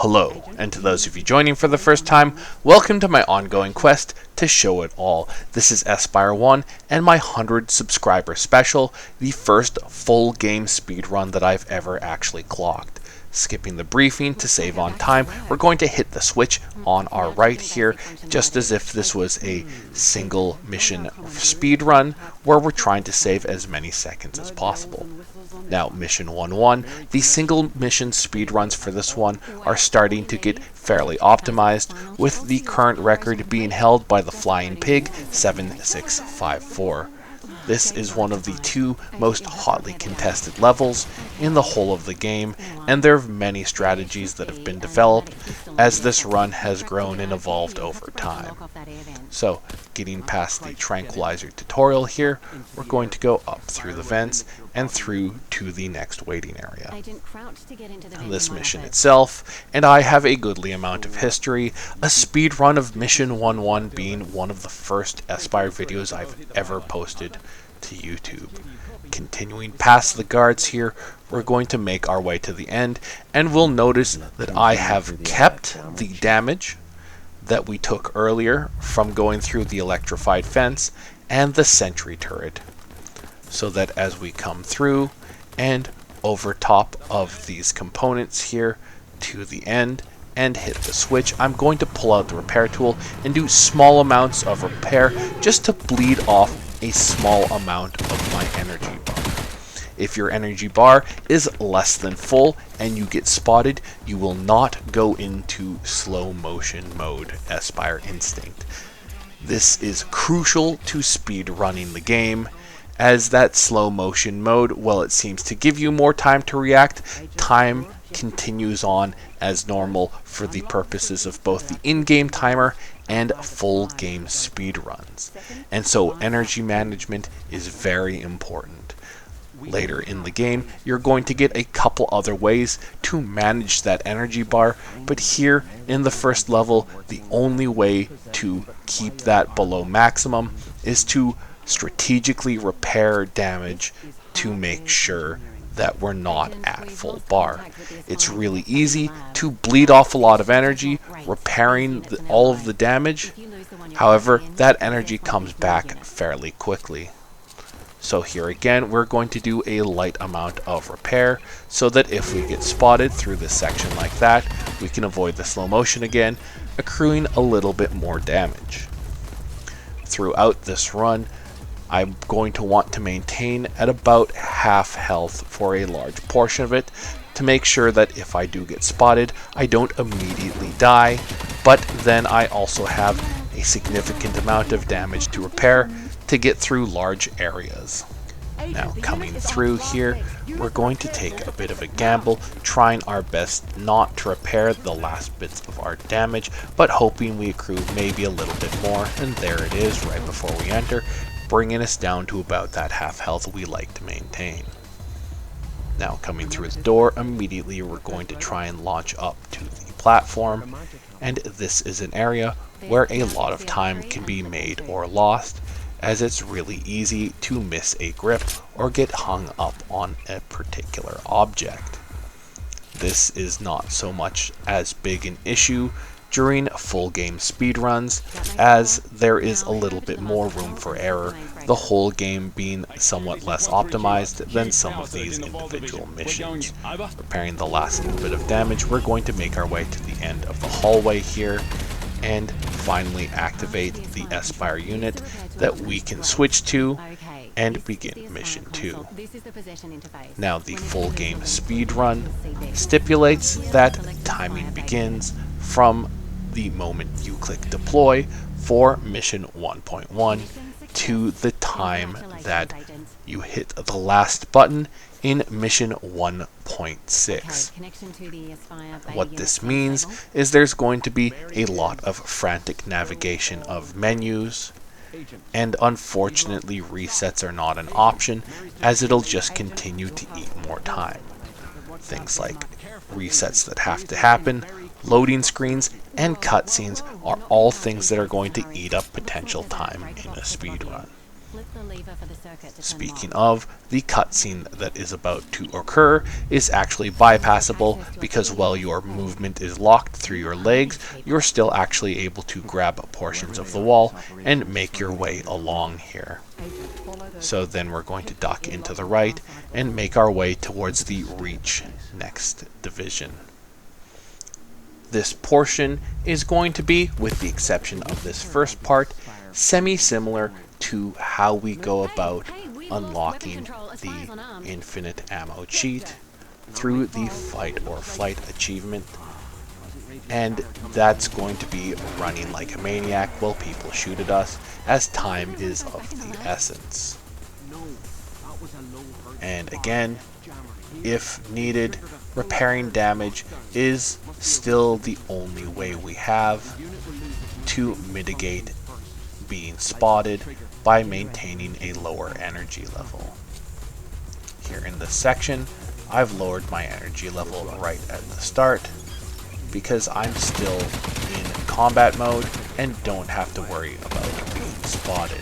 Hello, and to those of you joining for the first time, welcome to my ongoing quest to show it all. This is Aspire 1 and my 100 subscriber special, the first full game speedrun that I've ever actually clocked. Skipping the briefing to save on time, we're going to hit the switch on our right here, just as if this was a single mission speedrun where we're trying to save as many seconds as possible. Now, mission 1-1, the single mission speedruns for this one are starting to get fairly optimized, with the current record being held by the Flying Pig 7654. This is one of the two most hotly contested levels in the whole of the game, and there are many strategies that have been developed as this run has grown and evolved over time. So, getting past the tranquilizer tutorial here, we're going to go up through the vents and through to the next waiting area. This mission itself, and I have a goodly amount of history, a speedrun of mission 1-1 being one of the first Aspire videos I've ever posted to YouTube. Continuing past the guards here, we're going to make our way to the end, and we'll notice that I have kept the damage that we took earlier from going through the electrified fence and the sentry turret, so that as we come through and over top of these components here to the end and hit the switch, I'm going to pull out the repair tool and do small amounts of repair just to bleed off a small amount of my energy bar. If your energy bar is less than full and you get spotted, you will not go into slow motion mode, Aspire Instinct. This is crucial to speed running the game, as that slow motion mode, while it seems to give you more time to react, time continues on as normal for the purposes of both the in-game timer and full game speedruns. And so energy management is very important. Later in the game, you're going to get a couple other ways to manage that energy bar, but here in the first level, the only way to keep that below maximum is to strategically repair damage to make sure that we're not at full bar. It's really easy to bleed off a lot of energy repairing all of the damage. However, that energy comes back fairly quickly. So here again, we're going to do a light amount of repair so that if we get spotted through this section like that, we can avoid the slow motion again, accruing a little bit more damage. Throughout this run, I'm going to want to maintain at about half health for a large portion of it to make sure that if I do get spotted, I don't immediately die, but then I also have a significant amount of damage to repair to get through large areas. Now, coming through here, we're going to take a bit of a gamble, trying our best not to repair the last bits of our damage, but hoping we accrue maybe a little bit more, and there it is right before we enter, bringing us down to about that half health we like to maintain. Now, coming through the door, immediately we're going to try and launch up to the platform, and this is an area where a lot of time can be made or lost, as it's really easy to miss a grip or get hung up on a particular object. This is not so much as big an issue during full game speedruns, as there is a little bit more room for error, the whole game being somewhat less optimized than some of these individual missions. Repairing the last little bit of damage, we're going to make our way to the end of the hallway here and finally activate the Aspire unit that we can switch to and begin mission 2. Now, the full game speedrun stipulates that timing begins from the moment you click deploy for mission 1.1 to the time that you hit the last button in mission 1.6. What this means is there's going to be a lot of frantic navigation of menus, and unfortunately resets are not an option, as it'll just continue to eat more time. Things like resets that have to happen, loading screens, and cutscenes are all things that are going to eat up potential time in a speedrun. Speaking of, the cutscene that is about to occur is actually bypassable because while your movement is locked through your legs, you're still actually able to grab portions of the wall and make your way along here. So then we're going to duck into the right and make our way towards the Reach next division. This portion is going to be, with the exception of this first part, semi-similar to how we go about unlocking the infinite ammo cheat through the fight or flight achievement, and that's going to be running like a maniac while people shoot at us, as time is of the essence. And again, if needed, repairing damage is still the only way we have to mitigate being spotted by maintaining a lower energy level. Here in this section, I've lowered my energy level right at the start because I'm still in combat mode and don't have to worry about being spotted.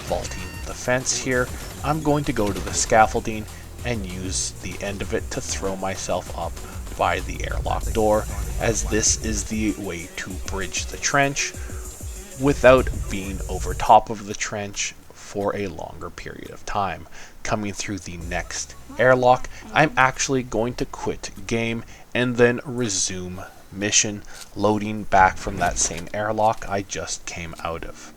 Vaulting the fence here, I'm going to go to the scaffolding and use the end of it to throw myself up by the airlock door, as this is the way to bridge the trench without being over top of the trench for a longer period of time. Coming through the next airlock, I'm actually going to quit game and then resume mission, loading back from that same airlock I just came out of.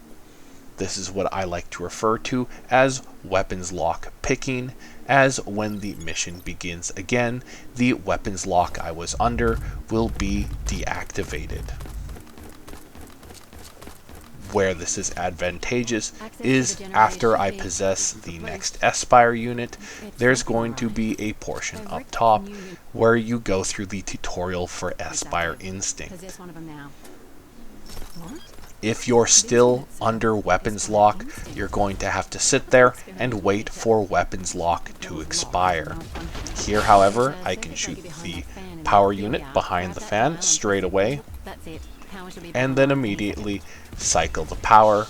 This is what I like to refer to as weapons lock picking, as when the mission begins again, the weapons lock I was under will be deactivated. Where this is advantageous is after I possess the next Espire unit, there's going to be a portion up top where you go through the tutorial for Espire Instinct. If you're still under weapons lock, you're going to have to sit there and wait for weapons lock to expire. Here, however, I can shoot the power unit behind the fan straight away, and then immediately cycle the power,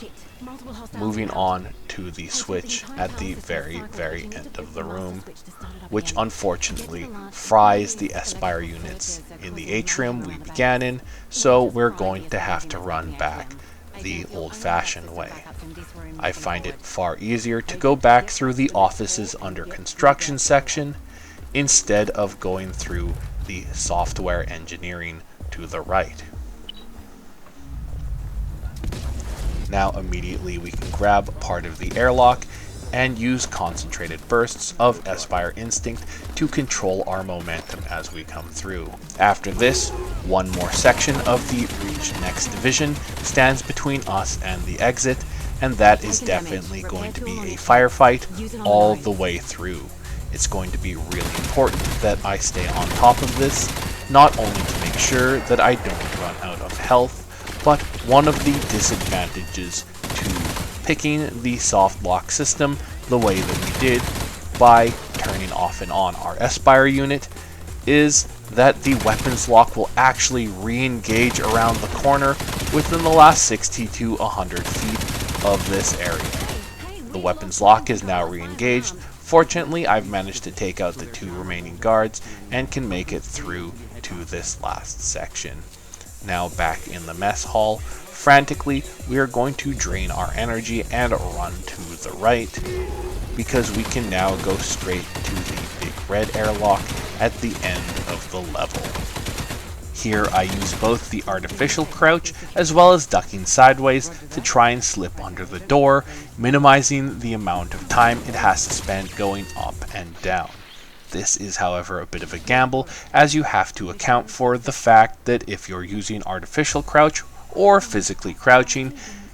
moving on to the switch at the very end of the room, which unfortunately fries the Espire units in the atrium we began in, so we're going to have to run back the old-fashioned way. I find it far easier to go back through the offices under construction section instead of going through the software engineering to the right. Now immediately we can grab part of the airlock and use concentrated bursts of Espire Instinct to control our momentum as we come through. After this, one more section of the Reach Next Division stands between us and the exit, and that is definitely going to be a firefight all the way through. It's going to be really important that I stay on top of this, not only to make sure that I don't run out of health, but one of the disadvantages to picking the soft lock system the way that we did by turning off and on our Espire unit is that the weapons lock will actually re-engage around the corner within the last 60 to 100 feet of this area. The weapons lock is now re-engaged. Fortunately, I've managed to take out the 2 remaining guards and can make it through to this last section. Now back in the mess hall, frantically we are going to drain our energy and run to the right, because we can now go straight to the big red airlock at the end of the level. Here I use both the artificial crouch as well as ducking sideways to try and slip under the door, minimizing the amount of time it has to spend going up and down. This is, however, a bit of a gamble, as you have to account for the fact that if you're using artificial crouch or physically crouching,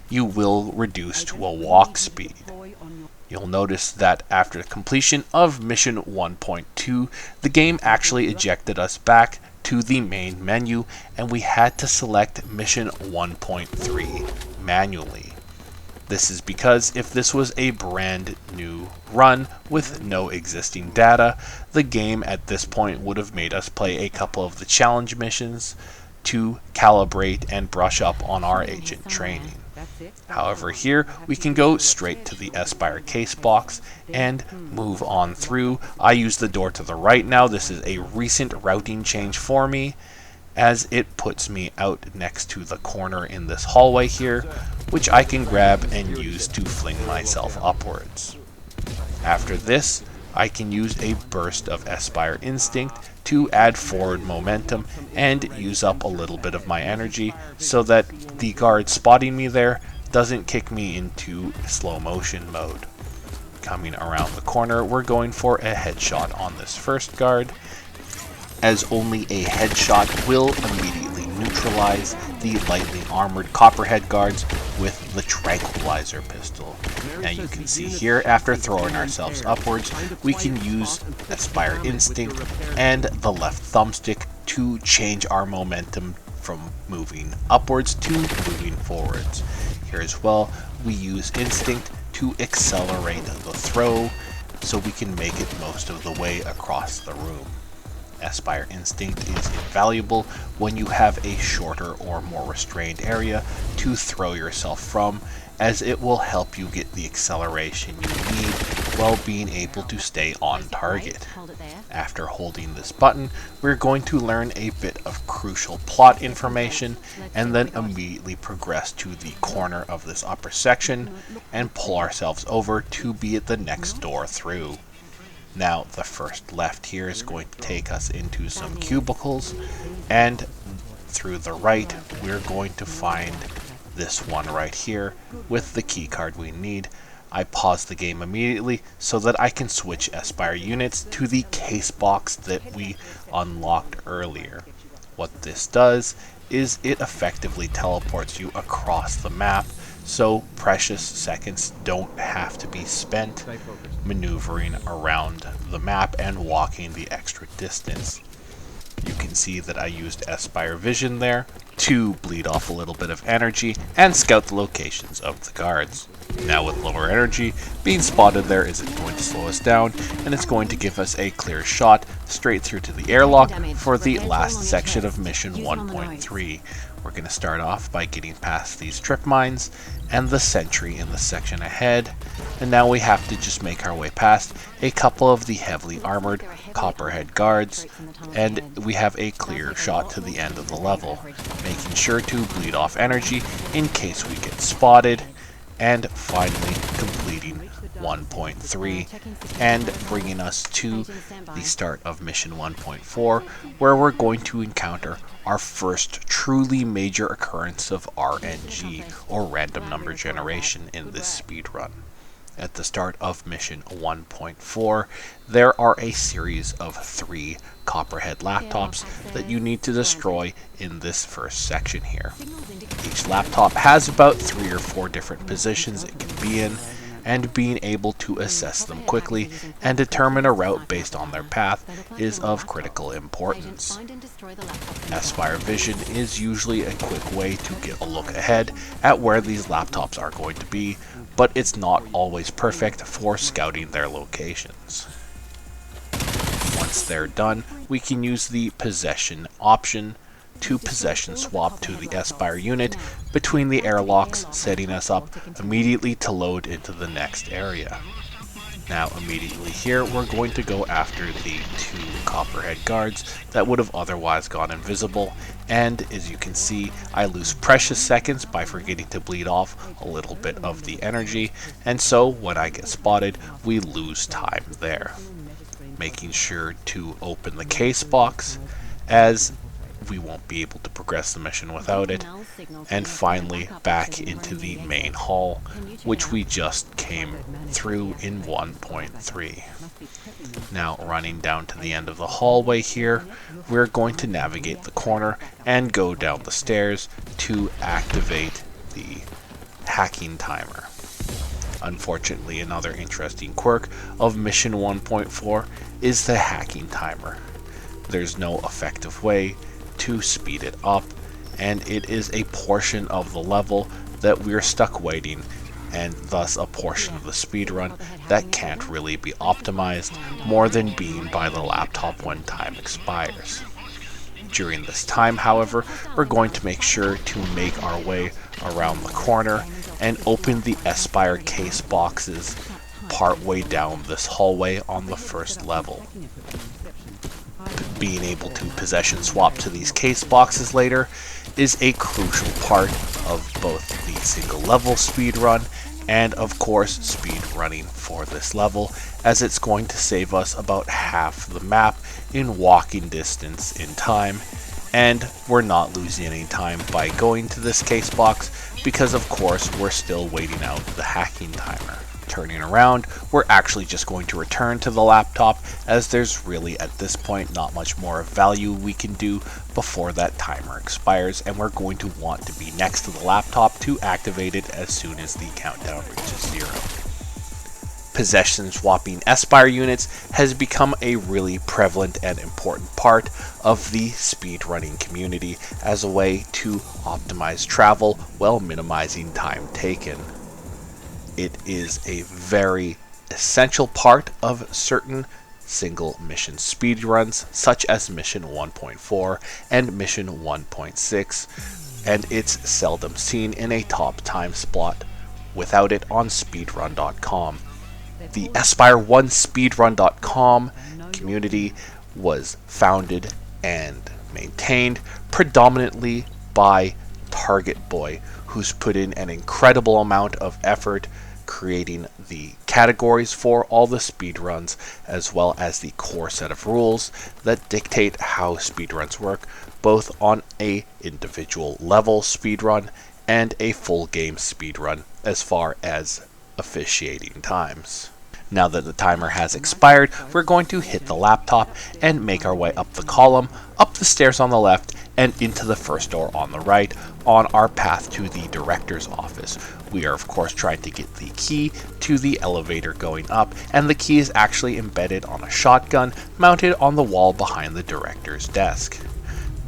you will reduce to a walk speed. You'll notice that after the completion of mission 1.2, the game actually ejected us back to the main menu, and we had to select mission 1.3 manually. This is because if this was a brand new run with no existing data, the game at this point would have made us play a couple of the challenge missions to calibrate and brush up on our agent training. However, here we can go straight to the Aspire case box and move on through. I use the door to the right now. This is a recent routing change for me, as it puts me out next to the corner in this hallway here, which I can grab and use to fling myself upwards. After this, I can use a burst of Aspire Instinct to add forward momentum and use up a little bit of my energy so that the guard spotting me there doesn't kick me into slow motion mode. Coming around the corner, we're going for a headshot on this first guard, as only a headshot will immediately neutralize the lightly armored Copperhead guards with the Tranquilizer pistol. Now you can see here, after throwing ourselves upwards, we can use Aspire Instinct and the left thumbstick to change our momentum from moving upwards to moving forwards. Here as well, we use Instinct to accelerate the throw so we can make it most of the way across the room. Aspire Instinct is invaluable when you have a shorter or more restrained area to throw yourself from, as it will help you get the acceleration you need while being able to stay on target. After holding this button, we're going to learn a bit of crucial plot information and then immediately progress to the corner of this upper section and pull ourselves over to be at the next door through. Now, the first left here is going to take us into some cubicles, and through the right, we're going to find this one right here with the key card we need. I pause the game immediately so that I can switch Aspire units to the case box that we unlocked earlier. What this does is it effectively teleports you across the map, so precious seconds don't have to be spent maneuvering around the map and walking the extra distance. You can see that I used Aspire Vision there to bleed off a little bit of energy and scout the locations of the guards. Now with lower energy, being spotted there isn't going to slow us down, and it's going to give us a clear shot straight through to the airlock for the last section of Mission 1.3. We're going to start off by getting past these trip mines and the sentry in the section ahead, and now we have to just make our way past a couple of the heavily armored Copperhead guards, and we have a clear shot to the end of the level, making sure to bleed off energy in case we get spotted, and finally completing 1.3 and bringing us to the start of Mission 1.4, where we're going to encounter our first truly major occurrence of RNG, or random number generation, in this speedrun. At the start of Mission 1.4, there are a series of 3 Copperhead laptops that you need to destroy in this first section here. Each laptop has about 3 or 4 different positions it can be in, and being able to assess them quickly and determine a route based on their path is of critical importance. Aspire Vision is usually a quick way to get a look ahead at where these laptops are going to be, but it's not always perfect for scouting their locations. Once they're done, we can use the possession option to possession swap to the Aspire unit between the airlocks, setting us up immediately to load into the next area. Now immediately here, we're going to go after the 2 Copperhead guards that would have otherwise gone invisible, and as you can see, I lose precious seconds by forgetting to bleed off a little bit of the energy, and so when I get spotted, we lose time there. Making sure to open the case box, as we won't be able to progress the mission without it, and finally back into the main hall, which we just came through in 1.3. Now running down to the end of the hallway here, we're going to navigate the corner and go down the stairs to activate the hacking timer. Unfortunately, another interesting quirk of Mission 1.4 is the hacking timer. There's no effective way to speed it up, and it is a portion of the level that we're stuck waiting, and thus a portion of the speedrun that can't really be optimized more than being by the laptop when time expires. During this time, however, we're going to make sure to make our way around the corner and open the Espire case boxes partway down this hallway on the first level. Being able to possession swap to these case boxes later is a crucial part of both the single level speedrun and of course speed running for this level, as it's going to save us about half the map in walking distance in time, and we're not losing any time by going to this case box because of course we're still waiting out the hacking timer. Turning around, we're actually just going to return to the laptop, as there's really at this point not much more value we can do before that timer expires, and we're going to want to be next to the laptop to activate it as soon as the countdown reaches 0. Possession swapping Espire units has become a really prevalent and important part of the speedrunning community as a way to optimize travel while minimizing time taken. It is a very essential part of certain single mission speedruns, such as Mission 1.4 and Mission 1.6, and it's seldom seen in a top time slot without it on speedrun.com. The Espire1 speedrun.com community was founded and maintained predominantly by Target Boy, who's put in an incredible amount of effort creating the categories for all the speedruns, as well as the core set of rules that dictate how speedruns work, both on a individual level speedrun and a full game speedrun as far as officiating times. Now that the timer has expired, we're going to hit the laptop and make our way up the column, up the stairs on the left, and into the first door on the right on our path to the director's office. We are of course trying to get the key to the elevator going up, and the key is actually embedded on a shotgun mounted on the wall behind the director's desk.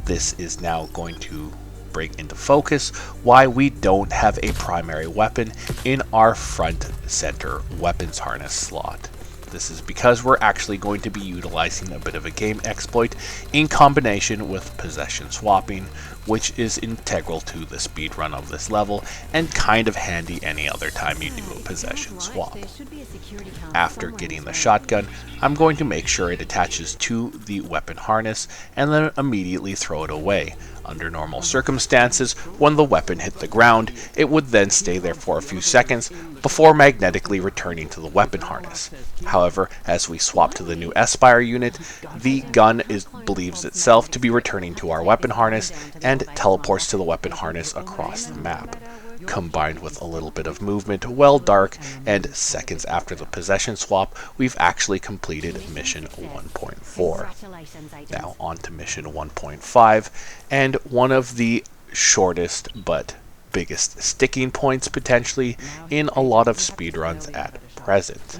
This is now going to bring into focus why we don't have a primary weapon in our front center weapons harness slot. This is because we're actually going to be utilizing a bit of a game exploit in combination with possession swapping, which is integral to the speedrun of this level and kind of handy any other time you do a possession swap. After getting the shotgun, I'm going to make sure it attaches to the weapon harness and then immediately throw it away. Under normal circumstances, when the weapon hit the ground, it would then stay there for a few seconds before magnetically returning to the weapon harness. However, as we swap to the new Espire unit, the gun believes itself to be returning to our weapon harness and teleports to the weapon harness across the map. Combined with a little bit of movement, well dark, and seconds after the possession swap, we've actually completed Mission 1.4. Now on to Mission 1.5, and one of the shortest but biggest sticking points potentially in a lot of speedruns at present.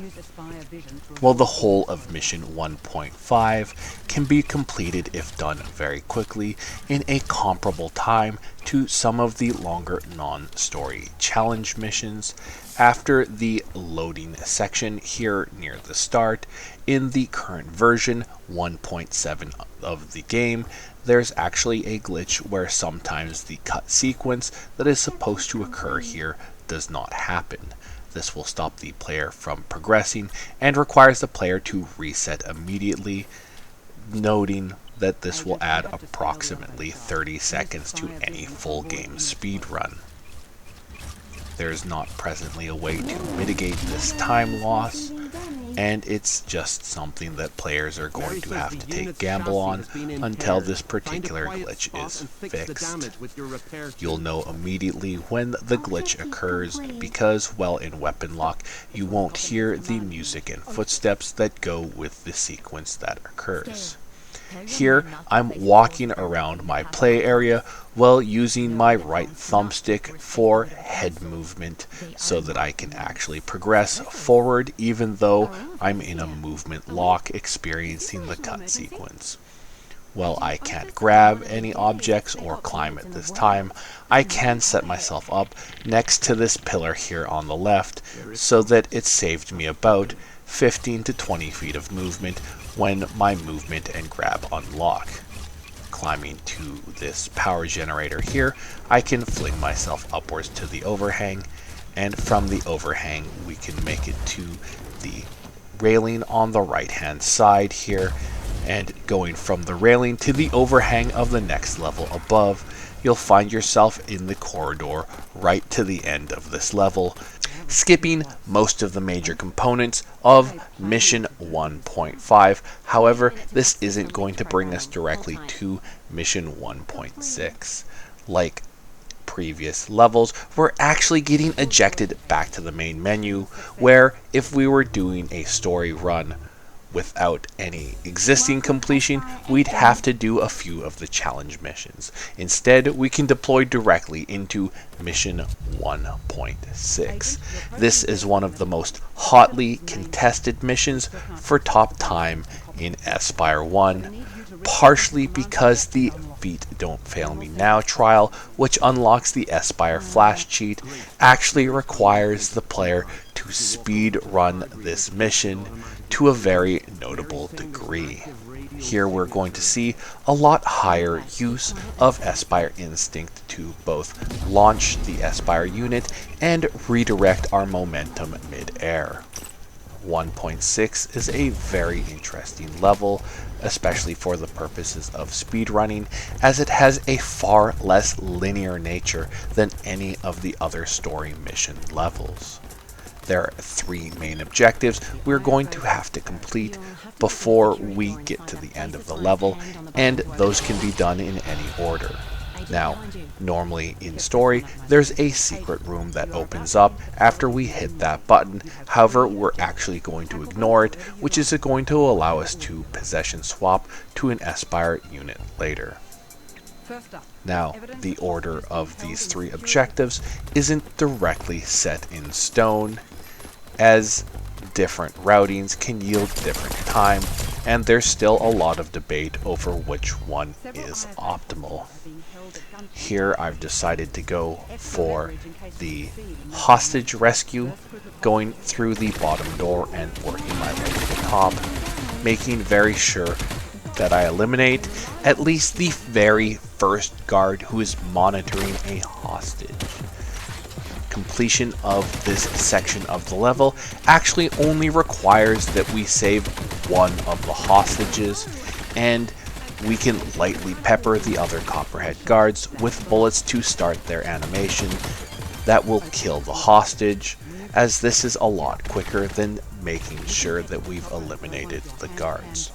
Well, the whole of Mission 1.5 can be completed if done very quickly in a comparable time to some of the longer non-story challenge missions. After the loading section here near the start, in the current version 1.7 of the game, there's actually a glitch where sometimes the cut sequence that is supposed to occur here does not happen. This will stop the player from progressing and requires the player to reset immediately, noting that this will add approximately 30 seconds to any full game speed run. There is not presently a way to mitigate this time loss, and it's just something that players are going to have to take gamble on until this particular glitch is fixed. You'll know immediately when the glitch occurs because, well, in weapon lock, you won't hear the music and footsteps that go with the sequence that occurs. Here, I'm walking around my play area while using my right thumbstick for head movement so that I can actually progress forward even though I'm in a movement lock experiencing the cut sequence. While I can't grab any objects or climb at this time, I can set myself up next to this pillar here on the left so that it saved me about 15 to 20 feet of movement when my movement and grab unlock. climbing to this power generator here, I can fling myself upwards to the overhang, and from the overhang we can make it to the railing on the right hand side here, and going from the railing to the overhang of the next level above, you'll find yourself in the corridor right to the end of this level, skipping most of the major components of mission 1.5. However, this isn't going to bring us directly to mission 1.6. Like previous levels, we're actually getting ejected back to the main menu, where if we were doing a story run without any existing completion, we'd have to do a few of the challenge missions. Instead, we can deploy directly into mission 1.6. This is one of the most hotly contested missions for top time in Aspire 1, partially because the Beat Don't Fail Me Now trial, which unlocks the Aspire flash cheat, actually requires the player to speed run this mission to a very notable degree. Here we're going to see a lot higher use of Aspire Instinct to both launch the Aspire unit and redirect our momentum mid-air. 1.6 is a very interesting level, especially for the purposes of speedrunning, as it has a far less linear nature than any of the other story mission levels. There are 3 main objectives we're going to have to complete before we get to the end of the level, and those can be done in any order. Now, normally in story, there's a secret room that opens up after we hit that button. However, we're actually going to ignore it, which is going to allow us to possession swap to an Aspire unit later. Now, the order of these 3 objectives isn't directly set in stone, as different routings can yield different time, and there's still a lot of debate over which one is optimal. Here I've decided to go for the hostage rescue, going through the bottom door and working my way to the top, making very sure that I eliminate at least the very first guard who is monitoring a hostage. Completion of this section of the level actually only requires that we save one of the hostages, and we can lightly pepper the other Copperhead guards with bullets to start their animation. That will kill the hostage, as this is a lot quicker than making sure that we've eliminated the guards.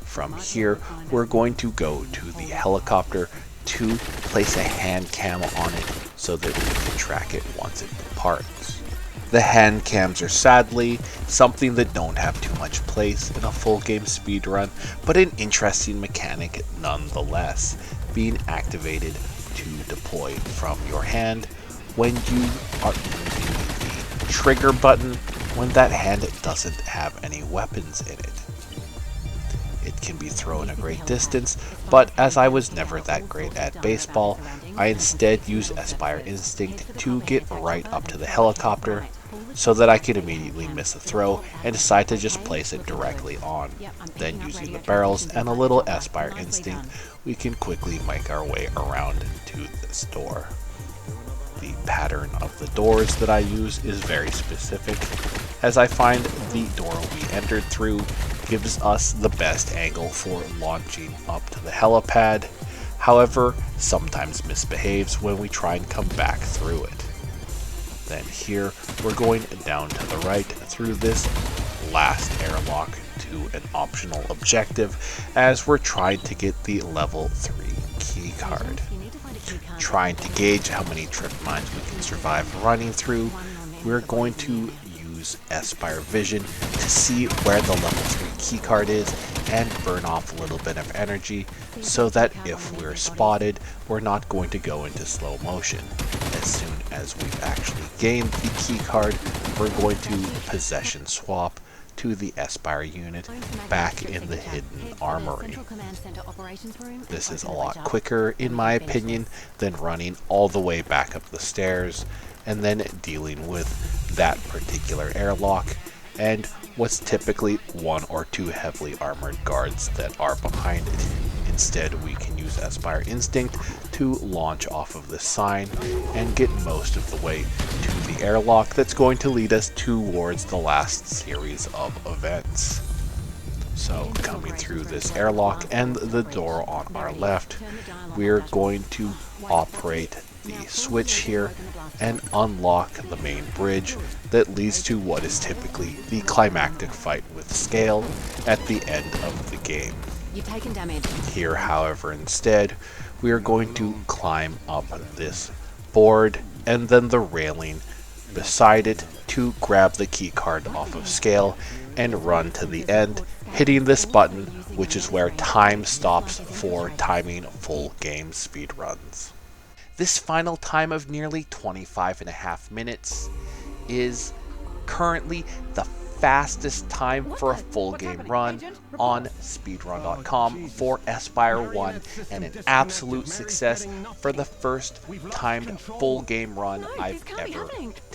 From here, we're going to go to the helicopter to place a hand cam on it so that we can track it once it departs. The hand cams are sadly something that don't have too much place in a full game speedrun, but an interesting mechanic nonetheless, being activated to deploy from your hand when you are using the trigger button when that hand doesn't have any weapons in it. It can be thrown a great distance, but as I was never that great at baseball, I instead use Aspire Instinct to get right up to the helicopter so that I can immediately miss a throw and decide to just place it directly on. Then using the barrels and a little Aspire Instinct, we can quickly make our way around to this door. The pattern of the doors that I use is very specific, as I find the door we entered through gives us the best angle for launching up to the helipad, however sometimes misbehaves when we try and come back through it. Then here we're going down to the right through this last airlock to an optional objective, as we're trying to get the level 3 key card. Trying to gauge how many trip mines we can survive running through, we're going to use Aspire Vision to see where the level 3 keycard is and burn off a little bit of energy so that if we're spotted, we're not going to go into slow motion. As soon as we've actually gained the keycard, we're going to possession swap to the Aspire unit back in the hidden armory. This is a lot quicker, in my opinion, than running all the way back up the stairs and then dealing with that particular airlock and what's typically 1 or 2 heavily armored guards that are behind it. Instead, we can use Aspire Instinct to launch off of this sign and get most of the way to the airlock that's going to lead us towards the last series of events. So coming through this airlock and the door on our left, we're going to operate the switch here and unlock the main bridge that leads to what is typically the climactic fight with Scale at the end of the game. You've taken damage. Here, however, instead, we are going to climb up this board and then the railing beside it to grab the keycard off of Scale and run to the end, hitting this button, which is where time stops for timing full game speedruns. This final time of nearly 25.5 minutes is currently the fastest time for a full game run on speedrun.com for Aspire 1 and an absolute success for the first timed full game run I've ever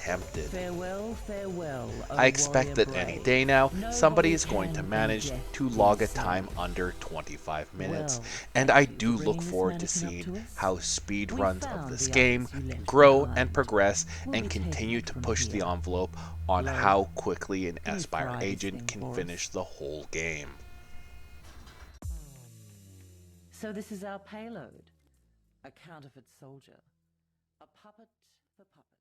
attempted. I expect that any day now somebody is going to manage to log a time under 25 minutes, and I do look forward to seeing how speedruns of this game grow and progress and continue to push the envelope on how quickly an Aspire agent can finish the whole game. So this is our payload, a counterfeit soldier, a puppet for puppets.